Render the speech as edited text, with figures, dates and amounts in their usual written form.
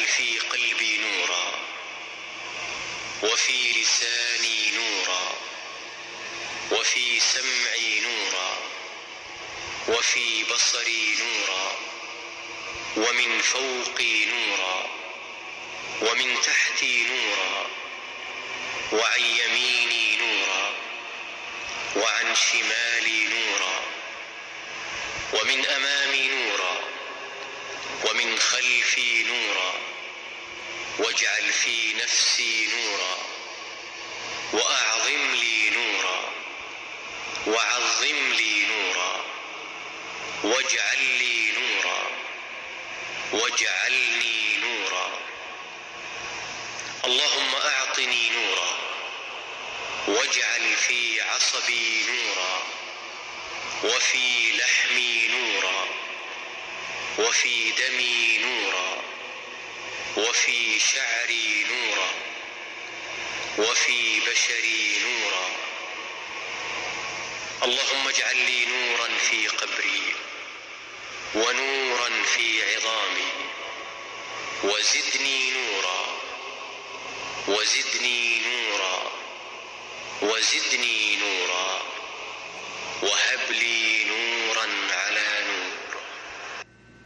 واجعل في قلبي نورا، وفي لساني نورا، وفي سمعي نورا، وفي بصري نورا، ومن فوقي نورا، ومن تحتي نورا، وعن يميني نورا، وعن شمالي نورا، ومن أمامي نورا، ومن خلفي نورا، واجعل في نفسي نورا، وأعظم لي نورا، وعظم لي نورا، واجعل لي نورا، واجعلني نورا. اللهم أعطني نورا، واجعل في عصبي نورا، وفي لحمي نورا، وفي دمي نورا، وفي شعري نورا، وفي بشري نورا. اللهم اجعل لي نورا في قبري، ونورا في عظامي، وزدني نورا، وزدني نورا، وزدني نورا، وهب لي نورا